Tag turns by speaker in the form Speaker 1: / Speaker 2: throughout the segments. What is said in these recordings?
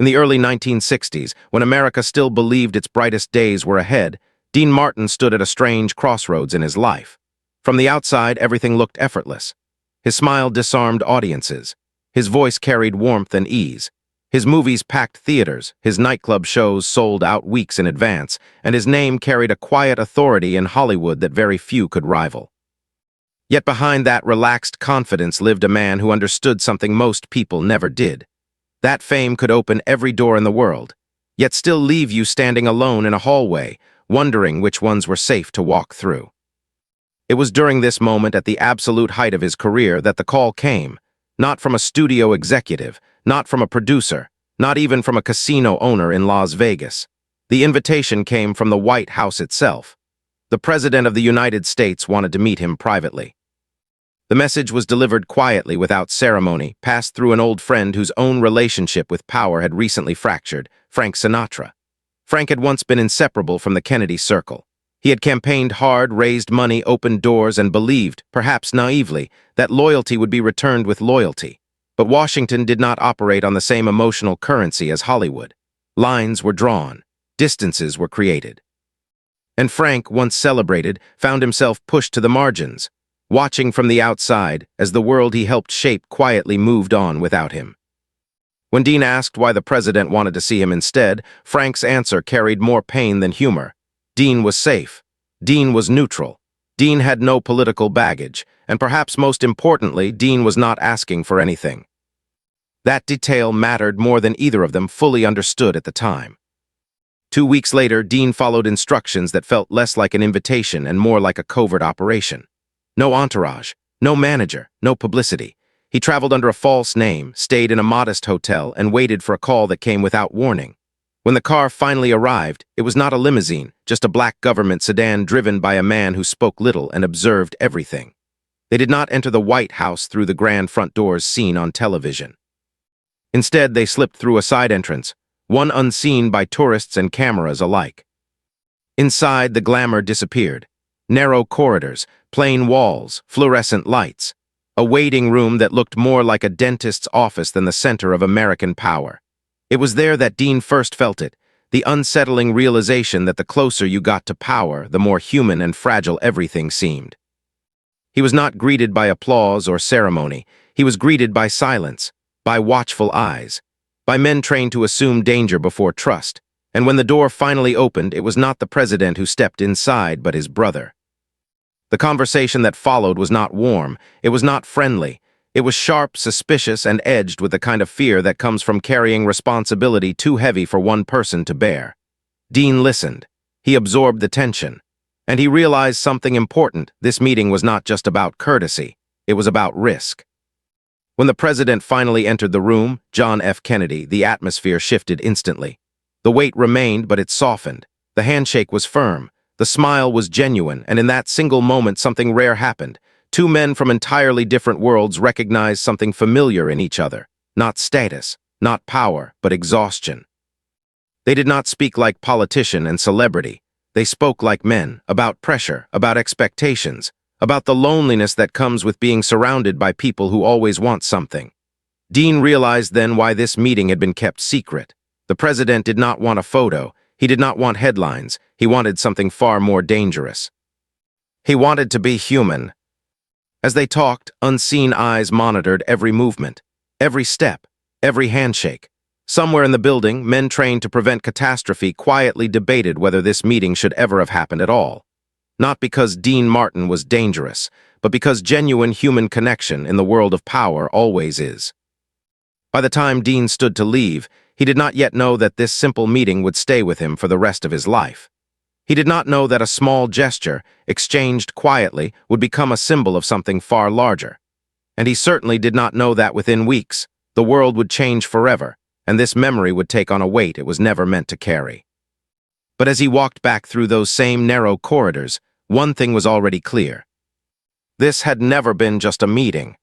Speaker 1: In the early 1960s, when America still believed its brightest days were ahead, Dean Martin stood at a strange crossroads in his life. From the outside, everything looked effortless. His smile disarmed audiences. His voice carried warmth and ease. His movies packed theaters, his nightclub shows sold out weeks in advance, and his name carried a quiet authority in Hollywood that very few could rival. Yet behind that relaxed confidence lived a man who understood something most people never did. That fame could open every door in the world, yet still leave you standing alone in a hallway, wondering which ones were safe to walk through. It was during this moment at the absolute height of his career that the call came, not from a studio executive, not from a producer, not even from a casino owner in Las Vegas. The invitation came from the White House itself. The President of the United States wanted to meet him privately. The message was delivered quietly without ceremony, passed through an old friend whose own relationship with power had recently fractured, Frank Sinatra. Frank had once been inseparable from the Kennedy circle. He had campaigned hard, raised money, opened doors, and believed, perhaps naively, that loyalty would be returned with loyalty. But Washington did not operate on the same emotional currency as Hollywood. Lines were drawn, distances were created. And Frank, once celebrated, found himself pushed to the margins, watching from the outside as the world he helped shape quietly moved on without him. When Dean asked why the president wanted to see him instead, Frank's answer carried more pain than humor. Dean was safe. Dean was neutral. Dean had no political baggage, and perhaps most importantly, Dean was not asking for anything. That detail mattered more than either of them fully understood at the time. 2 weeks later, Dean followed instructions that felt less like an invitation and more like a covert operation. No entourage, no manager, no publicity. He traveled under a false name, stayed in a modest hotel, and waited for a call that came without warning. When the car finally arrived, it was not a limousine, just a black government sedan driven by a man who spoke little and observed everything. They did not enter the White House through the grand front doors seen on television. Instead, they slipped through a side entrance, one unseen by tourists and cameras alike. Inside, the glamour disappeared. Narrow corridors, plain walls, fluorescent lights. A waiting room that looked more like a dentist's office than the center of American power. It was there that Dean first felt it, the unsettling realization that the closer you got to power, the more human and fragile everything seemed. He was not greeted by applause or ceremony. He was greeted by silence, by watchful eyes, by men trained to assume danger before trust. And when the door finally opened, it was not the president who stepped inside, but his brother. The conversation that followed was not warm, it was not friendly. It was sharp, suspicious, and edged with the kind of fear that comes from carrying responsibility too heavy for one person to bear. Dean listened. He absorbed the tension. And he realized something important. This meeting was not just about courtesy. It was about risk. When the president finally entered the room, John F. Kennedy, the atmosphere shifted instantly. The weight remained, but it softened. The handshake was firm. The smile was genuine, and in that single moment something rare happened. Two men from entirely different worlds recognized something familiar in each other. Not status, not power, but exhaustion. They did not speak like politician and celebrity. They spoke like men, about pressure, about expectations, about the loneliness that comes with being surrounded by people who always want something. Dean realized then why this meeting had been kept secret. The president did not want a photo. He did not want headlines. He wanted something far more dangerous. He wanted to be human. As they talked, unseen eyes monitored every movement, every step, every handshake. Somewhere in the building, men trained to prevent catastrophe quietly debated whether this meeting should ever have happened at all. Not because Dean Martin was dangerous, but because genuine human connection in the world of power always is. By the time Dean stood to leave, he did not yet know that this simple meeting would stay with him for the rest of his life. He did not know that a small gesture, exchanged quietly, would become a symbol of something far larger. And he certainly did not know that within weeks, the world would change forever, and this memory would take on a weight it was never meant to carry. But as he walked back through those same narrow corridors, one thing was already clear. This had never been just a meeting.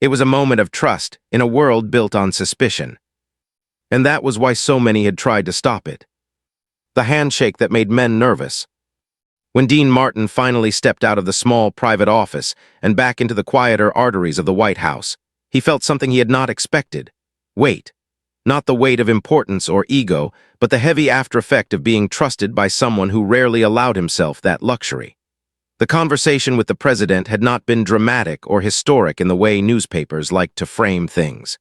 Speaker 1: It was a moment of trust in a world built on suspicion. And that was why so many had tried to stop it. The handshake that made men nervous. When Dean Martin finally stepped out of the small private office and back into the quieter arteries of the White House, he felt something he had not expected. Weight. Not the weight of importance or ego, but the heavy after-effect of being trusted by someone who rarely allowed himself that luxury. The conversation with the president had not been dramatic or historic in the way newspapers like to frame things.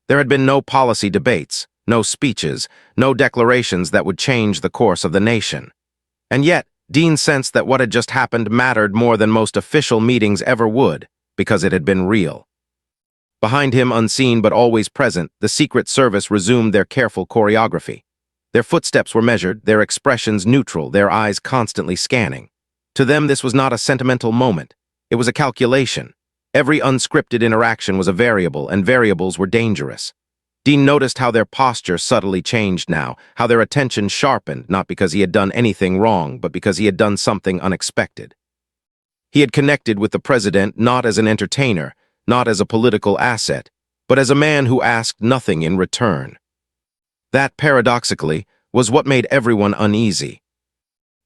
Speaker 1: There had been no policy debates, no speeches, no declarations that would change the course of the nation. And yet, Dean sensed that what had just happened mattered more than most official meetings ever would, because it had been real. Behind him, unseen but always present, the Secret Service resumed their careful choreography. Their footsteps were measured, their expressions neutral, their eyes constantly scanning. To them, this was not a sentimental moment. It was a calculation. Every unscripted interaction was a variable, and variables were dangerous. Dean noticed how their posture subtly changed now, how their attention sharpened, not because he had done anything wrong, but because he had done something unexpected. He had connected with the president not as an entertainer, not as a political asset, but as a man who asked nothing in return. That, paradoxically, was what made everyone uneasy.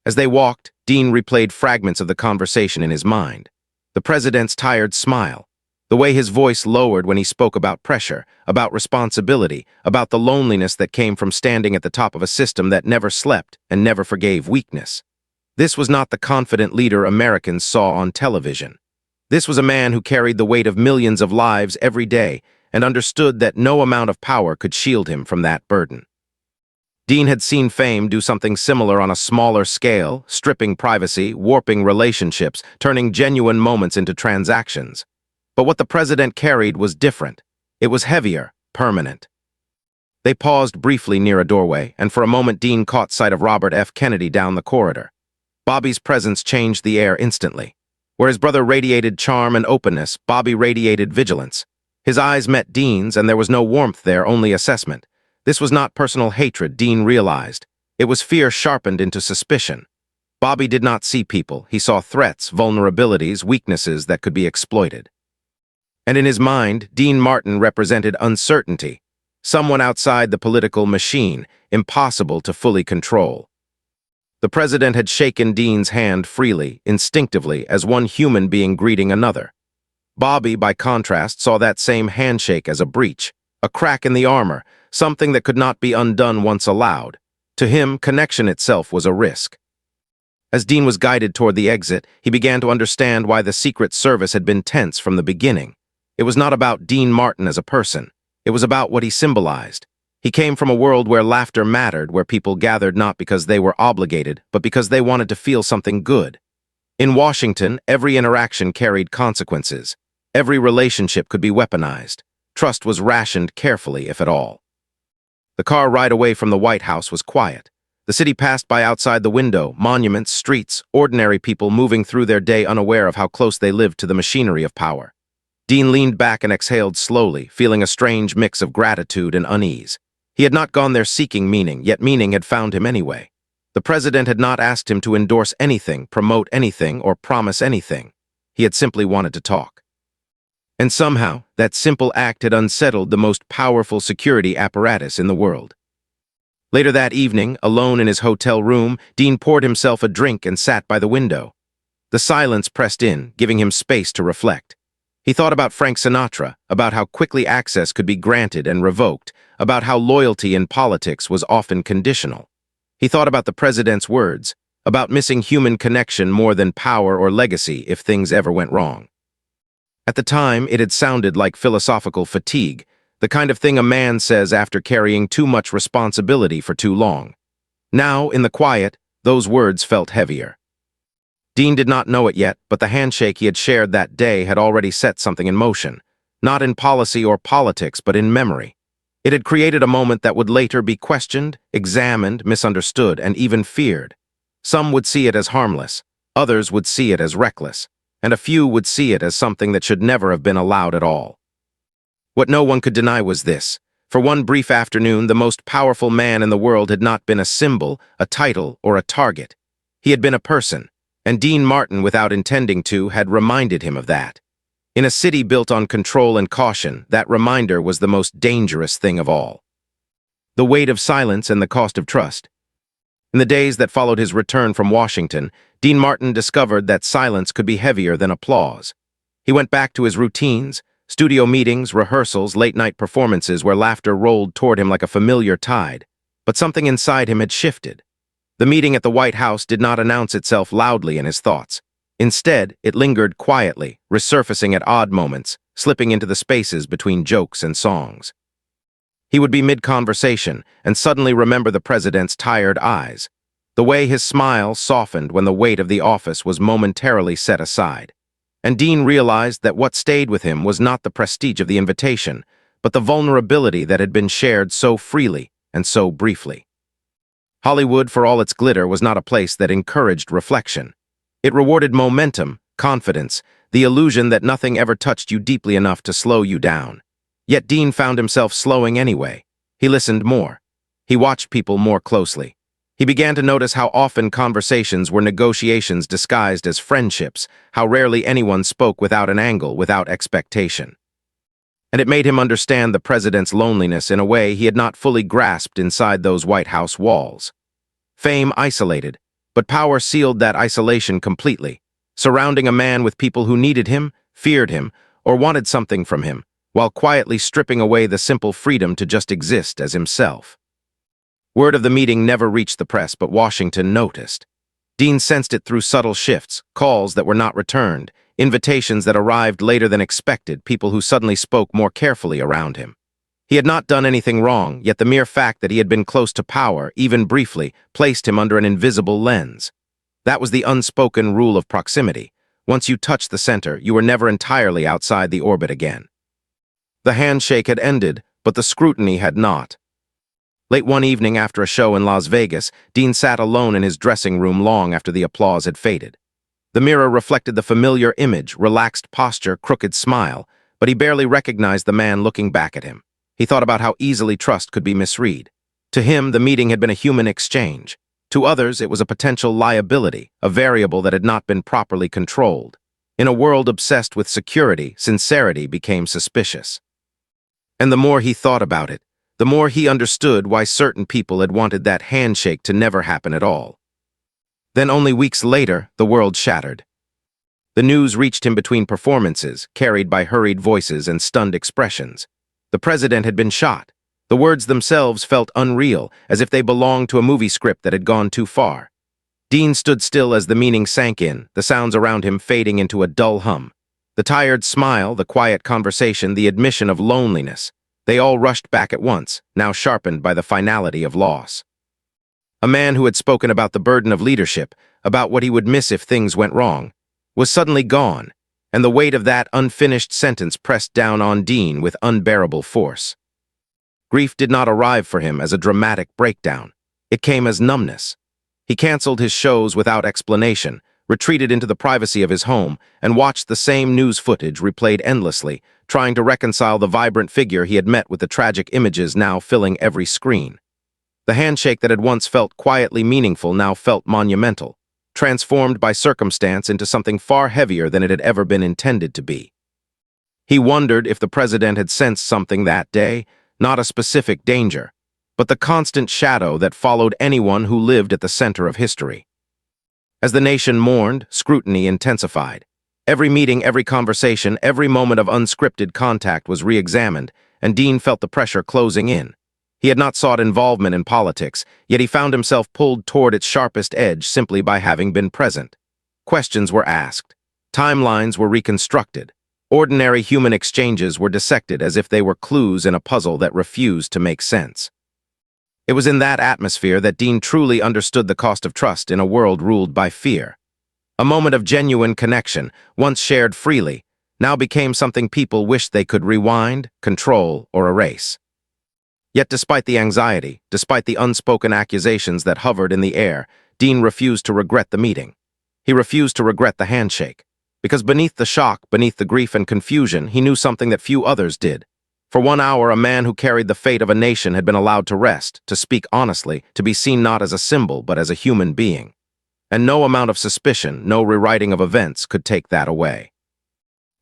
Speaker 1: As they walked, Dean replayed fragments of the conversation in his mind. The president's tired smile, the way his voice lowered when he spoke about pressure, about responsibility, about the loneliness that came from standing at the top of a system that never slept and never forgave weakness. This was not the confident leader Americans saw on television. This was a man who carried the weight of millions of lives every day and understood that no amount of power could shield him from that burden. Dean had seen fame do something similar on a smaller scale, stripping privacy, warping relationships, turning genuine moments into transactions. But what the president carried was different. It was heavier, permanent. They paused briefly near a doorway, and for a moment Dean caught sight of Robert F. Kennedy down the corridor. Bobby's presence changed the air instantly. Where his brother radiated charm and openness, Bobby radiated vigilance. His eyes met Dean's, and there was no warmth there, only assessment. This was not personal hatred, Dean realized. It was fear sharpened into suspicion. Bobby did not see people. He saw threats, vulnerabilities, weaknesses that could be exploited. And in his mind, Dean Martin represented uncertainty, someone outside the political machine, impossible to fully control. The president had shaken Dean's hand freely, instinctively, as one human being greeting another. Bobby, by contrast, saw that same handshake as a breach, a crack in the armor, something that could not be undone once allowed. To him, connection itself was a risk. As Dean was guided toward the exit, he began to understand why the Secret Service had been tense from the beginning. It was not about Dean Martin as a person. It was about what he symbolized. He came from a world where laughter mattered, where people gathered not because they were obligated, but because they wanted to feel something good. In Washington, every interaction carried consequences. Every relationship could be weaponized. Trust was rationed carefully, if at all. The car ride away from the White House was quiet. The city passed by outside the window, monuments, streets, ordinary people moving through their day unaware of how close they lived to the machinery of power. Dean leaned back and exhaled slowly, feeling a strange mix of gratitude and unease. He had not gone there seeking meaning, yet meaning had found him anyway. The president had not asked him to endorse anything, promote anything, or promise anything. He had simply wanted to talk. And somehow, that simple act had unsettled the most powerful security apparatus in the world. Later that evening, alone in his hotel room, Dean poured himself a drink and sat by the window. The silence pressed in, giving him space to reflect. He thought about Frank Sinatra, about how quickly access could be granted and revoked, about how loyalty in politics was often conditional. He thought about the president's words, about missing human connection more than power or legacy if things ever went wrong. At the time, it had sounded like philosophical fatigue, the kind of thing a man says after carrying too much responsibility for too long. Now, in the quiet, those words felt heavier. Dean did not know it yet, but the handshake he had shared that day had already set something in motion, not in policy or politics, but in memory. It had created a moment that would later be questioned, examined, misunderstood, and even feared. Some would see it as harmless, others would see it as reckless, and a few would see it as something that should never have been allowed at all. What no one could deny was this. For one brief afternoon, the most powerful man in the world had not been a symbol, a title, or a target. He had been a person, and Dean Martin, without intending to, had reminded him of that. In a city built on control and caution, that reminder was the most dangerous thing of all. The weight of silence and the cost of trust. In the days that followed his return from Washington, Dean Martin discovered that silence could be heavier than applause. He went back to his routines, Studio meetings, rehearsals, late-night performances where laughter rolled toward him like a familiar tide. But something inside him had shifted. The meeting at the White House did not announce itself loudly in his thoughts. Instead, it lingered quietly, resurfacing at odd moments, slipping into the spaces between jokes and songs. He would be mid-conversation and suddenly remember the president's tired eyes, the way his smile softened when the weight of the office was momentarily set aside. And Dean realized that what stayed with him was not the prestige of the invitation, but the vulnerability that had been shared so freely and so briefly. Hollywood, for all its glitter, was not a place that encouraged reflection. It rewarded momentum, confidence, the illusion that nothing ever touched you deeply enough to slow you down. Yet Dean found himself slowing anyway. He listened more. He watched people more closely. He began to notice how often conversations were negotiations disguised as friendships, how rarely anyone spoke without an angle, without expectation. And it made him understand the president's loneliness in a way he had not fully grasped inside those White House walls. Fame isolated, but power sealed that isolation completely, surrounding a man with people who needed him, feared him, or wanted something from him, while quietly stripping away the simple freedom to just exist as himself. Word of the meeting never reached the press, but Washington noticed. Dean sensed it through subtle shifts, calls that were not returned, invitations that arrived later than expected, people who suddenly spoke more carefully around him. He had not done anything wrong, yet the mere fact that he had been close to power, even briefly, placed him under an invisible lens. That was the unspoken rule of proximity. Once you touched the center, you were never entirely outside the orbit again. The handshake had ended, but the scrutiny had not. Late one evening after a show in Las Vegas, Dean sat alone in his dressing room long after the applause had faded. The mirror reflected the familiar image, relaxed posture, crooked smile, but he barely recognized the man looking back at him. He thought about how easily trust could be misread. To him, the meeting had been a human exchange. To others, it was a potential liability, a variable that had not been properly controlled. In a world obsessed with security, sincerity became suspicious. And the more he thought about it, the more he understood why certain people had wanted that handshake to never happen at all. Then only weeks later, the world shattered. The news reached him between performances, carried by hurried voices and stunned expressions. The president had been shot. The words themselves felt unreal, as if they belonged to a movie script that had gone too far. Dean stood still as the meaning sank in, the sounds around him fading into a dull hum. The tired smile, the quiet conversation, the admission of loneliness. They all rushed back at once, now sharpened by the finality of loss. A man who had spoken about the burden of leadership, about what he would miss if things went wrong, was suddenly gone, and the weight of that unfinished sentence pressed down on Dean with unbearable force. Grief did not arrive for him as a dramatic breakdown. It came as numbness. He canceled his shows without explanation, retreated into the privacy of his home, and watched the same news footage replayed endlessly, trying to reconcile the vibrant figure he had met with the tragic images now filling every screen. The handshake that had once felt quietly meaningful now felt monumental, transformed by circumstance into something far heavier than it had ever been intended to be. He wondered if the president had sensed something that day, not a specific danger, but the constant shadow that followed anyone who lived at the center of history. As the nation mourned, scrutiny intensified. Every meeting, every conversation, every moment of unscripted contact was re-examined, and Dean felt the pressure closing in. He had not sought involvement in politics, yet he found himself pulled toward its sharpest edge simply by having been present. Questions were asked. Timelines were reconstructed. Ordinary human exchanges were dissected as if they were clues in a puzzle that refused to make sense. It was in that atmosphere that Dean truly understood the cost of trust in a world ruled by fear. A moment of genuine connection, once shared freely, now became something people wished they could rewind, control, or erase. Yet despite the anxiety, despite the unspoken accusations that hovered in the air, Dean refused to regret the meeting. He refused to regret the handshake. Because beneath the shock, beneath the grief and confusion, he knew something that few others did. For 1 hour, a man who carried the fate of a nation had been allowed to rest, to speak honestly, to be seen not as a symbol, but as a human being. And no amount of suspicion, no rewriting of events could take that away.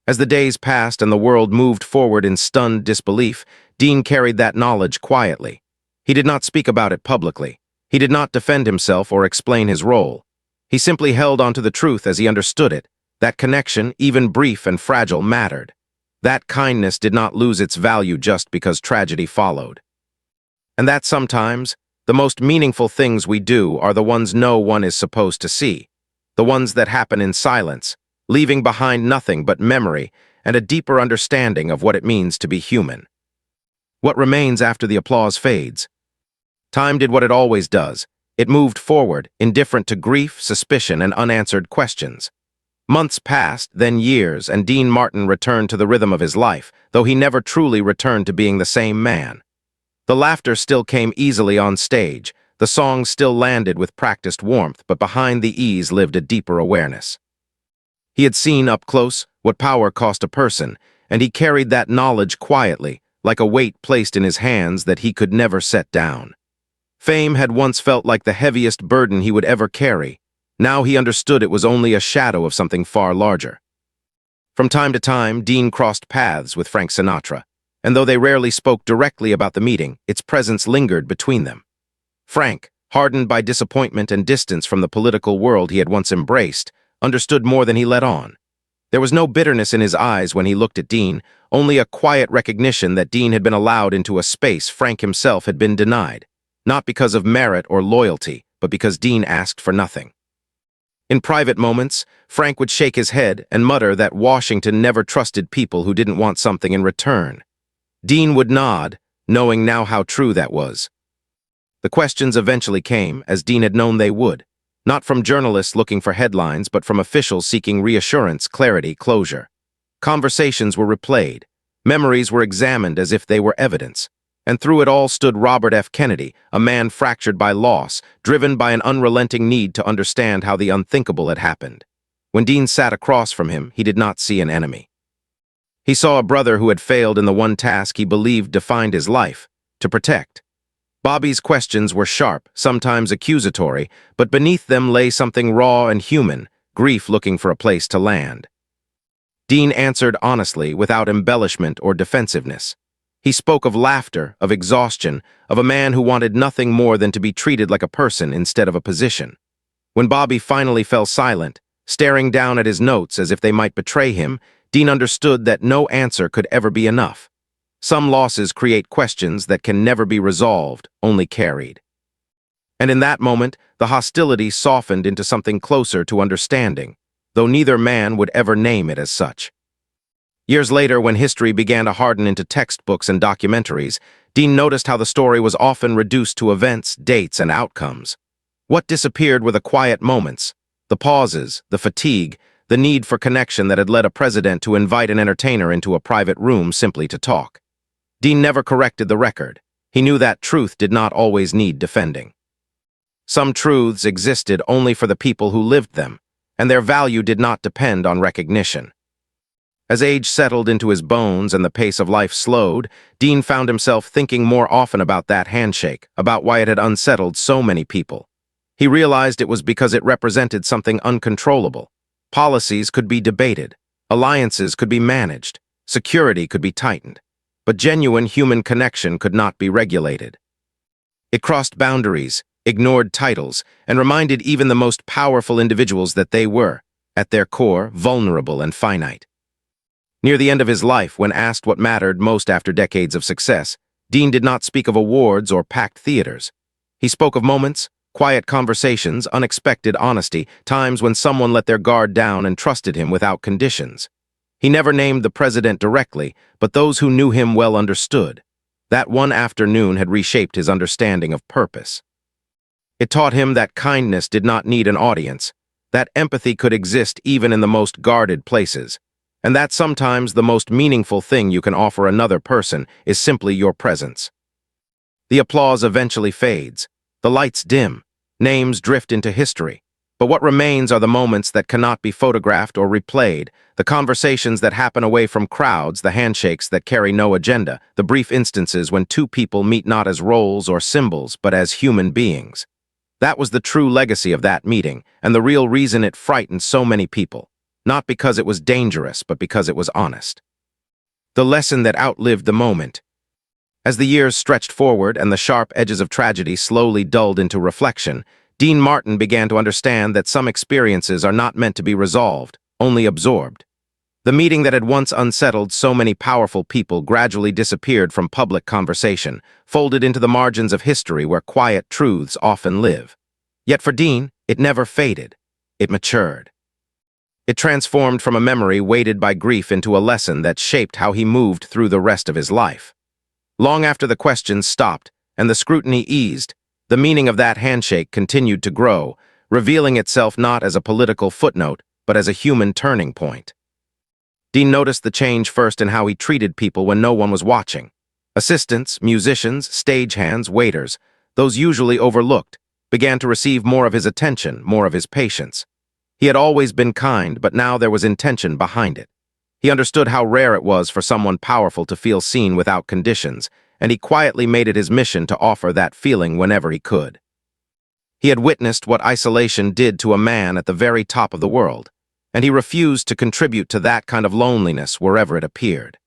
Speaker 1: As the days passed and the world moved forward in stunned disbelief, Dean carried that knowledge quietly. He did not speak about it publicly. He did not defend himself or explain his role. He simply held onto the truth as he understood it. That connection, even brief and fragile, mattered. That kindness did not lose its value just because tragedy followed. And that sometimes, the most meaningful things we do are the ones no one is supposed to see, the ones that happen in silence, leaving behind nothing but memory and a deeper understanding of what it means to be human. What remains after the applause fades? Time did what it always does. It moved forward, indifferent to grief, suspicion, and unanswered questions. Months passed, then years, and Dean Martin returned to the rhythm of his life, though he never truly returned to being the same man. The laughter still came easily on stage, the songs still landed with practiced warmth, but behind the ease lived a deeper awareness. He had seen up close what power cost a person, and he carried that knowledge quietly, like a weight placed in his hands that he could never set down. Fame had once felt like the heaviest burden he would ever carry. Now he understood it was only a shadow of something far larger. From time to time, Dean crossed paths with Frank Sinatra, and though they rarely spoke directly about the meeting, its presence lingered between them. Frank, hardened by disappointment and distance from the political world he had once embraced, understood more than he let on. There was no bitterness in his eyes when he looked at Dean, only a quiet recognition that Dean had been allowed into a space Frank himself had been denied, not because of merit or loyalty, but because Dean asked for nothing. In private moments, Frank would shake his head and mutter that Washington never trusted people who didn't want something in return. Dean would nod, knowing now how true that was. The questions eventually came, as Dean had known they would, not from journalists looking for headlines, but from officials seeking reassurance, clarity, closure. Conversations were replayed, memories were examined as if they were evidence, and through it all stood Robert F. Kennedy, a man fractured by loss, driven by an unrelenting need to understand how the unthinkable had happened. When Dean sat across from him, he did not see an enemy. He saw a brother who had failed in the one task he believed defined his life, to protect. Bobby's questions were sharp, sometimes accusatory, but beneath them lay something raw and human, grief looking for a place to land. Dean answered honestly, without embellishment or defensiveness. He spoke of laughter, of exhaustion, of a man who wanted nothing more than to be treated like a person instead of a position. When Bobby finally fell silent, staring down at his notes as if they might betray him, Dean understood that no answer could ever be enough. Some losses create questions that can never be resolved, only carried. And in that moment, the hostility softened into something closer to understanding, though neither man would ever name it as such. Years later, when history began to harden into textbooks and documentaries, Dean noticed how the story was often reduced to events, dates, and outcomes. What disappeared were the quiet moments, the pauses, the fatigue, the need for connection that had led a president to invite an entertainer into a private room simply to talk. Dean never corrected the record. He knew that truth did not always need defending. Some truths existed only for the people who lived them, and their value did not depend on recognition. As age settled into his bones and the pace of life slowed, Dean found himself thinking more often about that handshake, about why it had unsettled so many people. He realized it was because it represented something uncontrollable. Policies could be debated, alliances could be managed, security could be tightened, but genuine human connection could not be regulated. It crossed boundaries, ignored titles, and reminded even the most powerful individuals that they were, at their core, vulnerable and finite. Near the end of his life, when asked what mattered most after decades of success, Dean did not speak of awards or packed theaters. He spoke of moments, quiet conversations, unexpected honesty, times when someone let their guard down and trusted him without conditions. He never named the president directly, but those who knew him well understood. That one afternoon had reshaped his understanding of purpose. It taught him that kindness did not need an audience, that empathy could exist even in the most guarded places, and that sometimes the most meaningful thing you can offer another person is simply your presence. The applause eventually fades, the lights dim, names drift into history, but what remains are the moments that cannot be photographed or replayed, the conversations that happen away from crowds, the handshakes that carry no agenda, the brief instances when two people meet not as roles or symbols, but as human beings. That was the true legacy of that meeting, and the real reason it frightened so many people. Not because it was dangerous, but because it was honest. The lesson that outlived the moment. As the years stretched forward and the sharp edges of tragedy slowly dulled into reflection, Dean Martin began to understand that some experiences are not meant to be resolved, only absorbed. The meeting that had once unsettled so many powerful people gradually disappeared from public conversation, folded into the margins of history where quiet truths often live. Yet for Dean, it never faded. It matured. It transformed from a memory weighted by grief into a lesson that shaped how he moved through the rest of his life. Long after the questions stopped and the scrutiny eased, the meaning of that handshake continued to grow, revealing itself not as a political footnote, but as a human turning point. Dean noticed the change first in how he treated people when no one was watching. Assistants, musicians, stagehands, waiters, those usually overlooked, began to receive more of his attention, more of his patience. He had always been kind, but now there was intention behind it. He understood how rare it was for someone powerful to feel seen without conditions, and he quietly made it his mission to offer that feeling whenever he could. He had witnessed what isolation did to a man at the very top of the world, and he refused to contribute to that kind of loneliness wherever it appeared.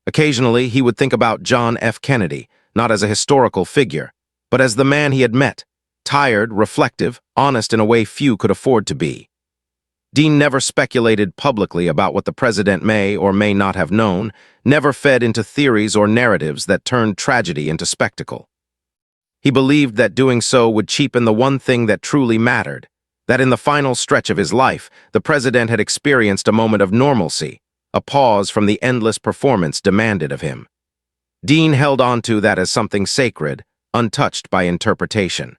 Speaker 1: Occasionally, he would think about John F. Kennedy, not as a historical figure, but as the man he had met, tired, reflective, honest in a way few could afford to be. Dean never speculated publicly about what the president may or may not have known, never fed into theories or narratives that turned tragedy into spectacle. He believed that doing so would cheapen the one thing that truly mattered, that in the final stretch of his life, the president had experienced a moment of normalcy, a pause from the endless performance demanded of him. Dean held on to that as something sacred, untouched by interpretation.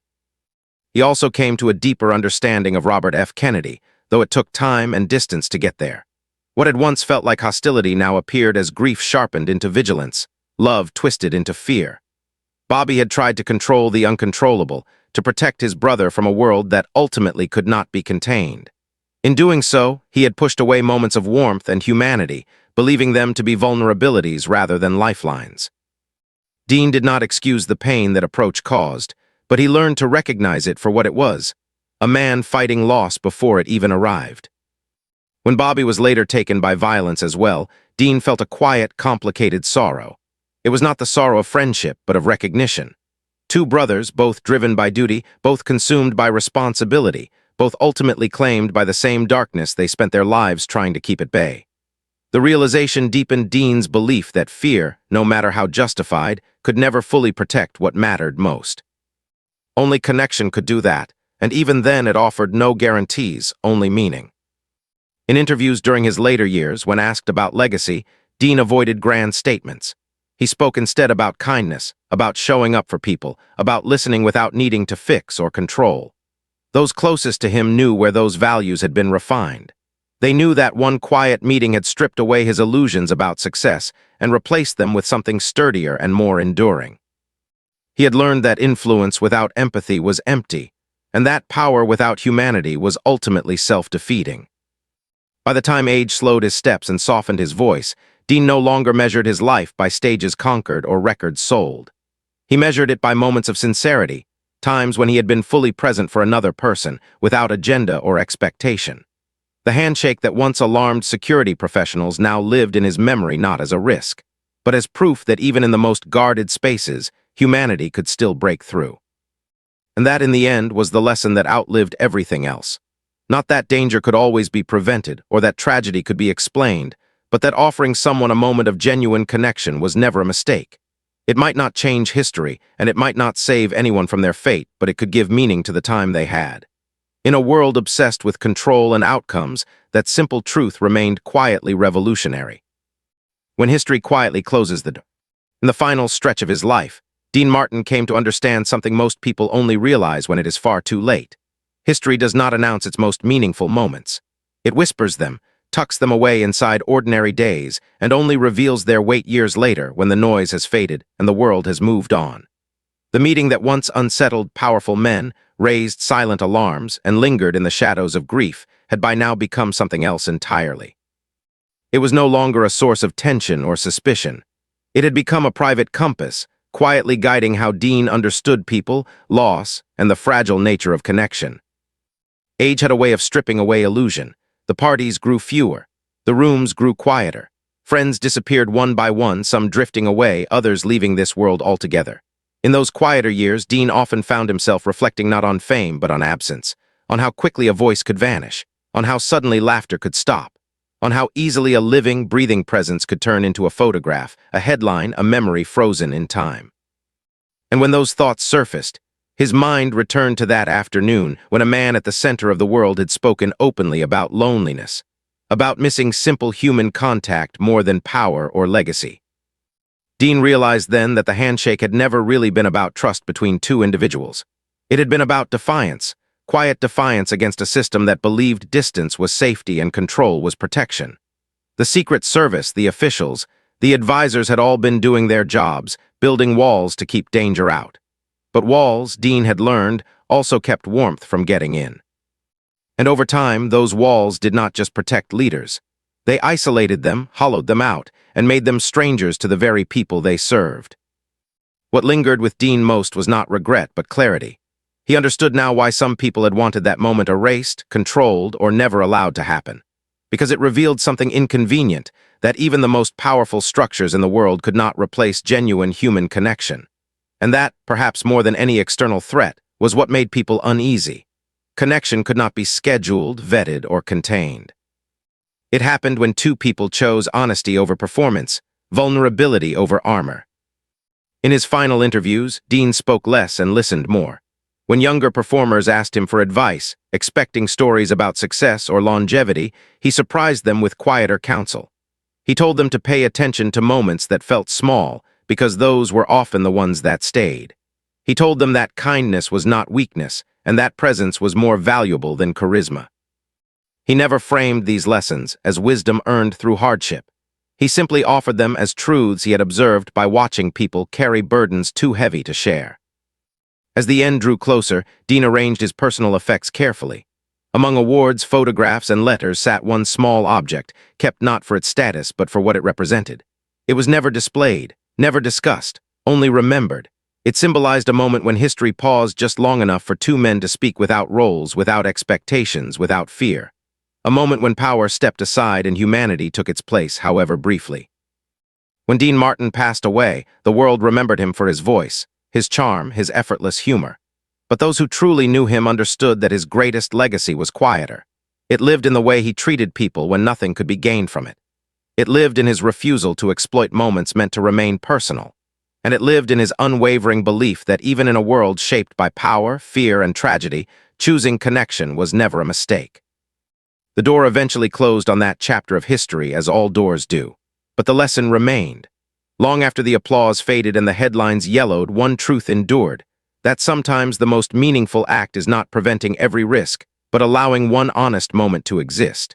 Speaker 1: He also came to a deeper understanding of Robert F. Kennedy, though it took time and distance to get there. What had once felt like hostility now appeared as grief sharpened into vigilance, love twisted into fear. Bobby had tried to control the uncontrollable, to protect his brother from a world that ultimately could not be contained. In doing so, he had pushed away moments of warmth and humanity, believing them to be vulnerabilities rather than lifelines. Dean did not excuse the pain that approach caused, but he learned to recognize it for what it was, a man fighting loss before it even arrived. When Bobby was later taken by violence as well, Dean felt a quiet, complicated sorrow. It was not the sorrow of friendship, but of recognition. Two brothers, both driven by duty, both consumed by responsibility, both ultimately claimed by the same darkness they spent their lives trying to keep at bay. The realization deepened Dean's belief that fear, no matter how justified, could never fully protect what mattered most. Only connection could do that, and even then it offered no guarantees, only meaning. In interviews during his later years, when asked about legacy, Dean avoided grand statements. He spoke instead about kindness, about showing up for people, about listening without needing to fix or control. Those closest to him knew where those values had been refined. They knew that one quiet meeting had stripped away his illusions about success and replaced them with something sturdier and more enduring. He had learned that influence without empathy was empty, and that power without humanity was ultimately self-defeating. By the time age slowed his steps and softened his voice, Dean no longer measured his life by stages conquered or records sold. He measured it by moments of sincerity, times when he had been fully present for another person, without agenda or expectation. The handshake that once alarmed security professionals now lived in his memory not as a risk, but as proof that even in the most guarded spaces, humanity could still break through. And that, in the end, was the lesson that outlived everything else. Not that danger could always be prevented or that tragedy could be explained, but that offering someone a moment of genuine connection was never a mistake. It might not change history, and it might not save anyone from their fate, but it could give meaning to the time they had. In a world obsessed with control and outcomes, that simple truth remained quietly revolutionary. When history quietly closes the door. In the final stretch of his life, Dean Martin came to understand something most people only realize when it is far too late. History does not announce its most meaningful moments. It whispers them, tucks them away inside ordinary days, and only reveals their weight years later when the noise has faded and the world has moved on. The meeting that once unsettled powerful men, raised silent alarms, and lingered in the shadows of grief had by now become something else entirely. It was no longer a source of tension or suspicion. It had become a private compass, quietly guiding how Dean understood people, loss, and the fragile nature of connection. Age had a way of stripping away illusion. The parties grew fewer. The rooms grew quieter. Friends disappeared one by one, some drifting away, others leaving this world altogether. In those quieter years, Dean often found himself reflecting not on fame but on absence, on how quickly a voice could vanish, on how suddenly laughter could stop, on how easily a living, breathing presence could turn into a photograph, a headline, a memory frozen in time. And when those thoughts surfaced, his mind returned to that afternoon when a man at the center of the world had spoken openly about loneliness, about missing simple human contact more than power or legacy. Dean realized then that the handshake had never really been about trust between two individuals. It had been about defiance, quiet defiance against a system that believed distance was safety and control was protection. The Secret Service, the officials, the advisors had all been doing their jobs, building walls to keep danger out. But walls, Dean had learned, also kept warmth from getting in. And over time, those walls did not just protect leaders. They isolated them, hollowed them out, and made them strangers to the very people they served. What lingered with Dean most was not regret, but clarity. He understood now why some people had wanted that moment erased, controlled, or never allowed to happen. Because it revealed something inconvenient, that even the most powerful structures in the world could not replace genuine human connection. And that, perhaps more than any external threat, was what made people uneasy. Connection could not be scheduled, vetted, or contained. It happened when two people chose honesty over performance, vulnerability over armor. In his final interviews, Dean spoke less and listened more. When younger performers asked him for advice, expecting stories about success or longevity, he surprised them with quieter counsel. He told them to pay attention to moments that felt small, because those were often the ones that stayed. He told them that kindness was not weakness, and that presence was more valuable than charisma. He never framed these lessons as wisdom earned through hardship. He simply offered them as truths he had observed by watching people carry burdens too heavy to share. As the end drew closer, Dean arranged his personal effects carefully. Among awards, photographs, and letters sat one small object, kept not for its status but for what it represented. It was never displayed, never discussed, only remembered. It symbolized a moment when history paused just long enough for two men to speak without roles, without expectations, without fear. A moment when power stepped aside and humanity took its place, however briefly. When Dean Martin passed away, the world remembered him for his voice, his charm, his effortless humor. But those who truly knew him understood that his greatest legacy was quieter. It lived in the way he treated people when nothing could be gained from it. It lived in his refusal to exploit moments meant to remain personal. And it lived in his unwavering belief that even in a world shaped by power, fear, and tragedy, choosing connection was never a mistake. The door eventually closed on that chapter of history, as all doors do. But the lesson remained. Long after the applause faded and the headlines yellowed, one truth endured, that sometimes the most meaningful act is not preventing every risk, but allowing one honest moment to exist.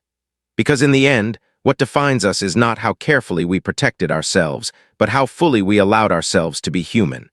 Speaker 1: Because in the end, what defines us is not how carefully we protected ourselves, but how fully we allowed ourselves to be human.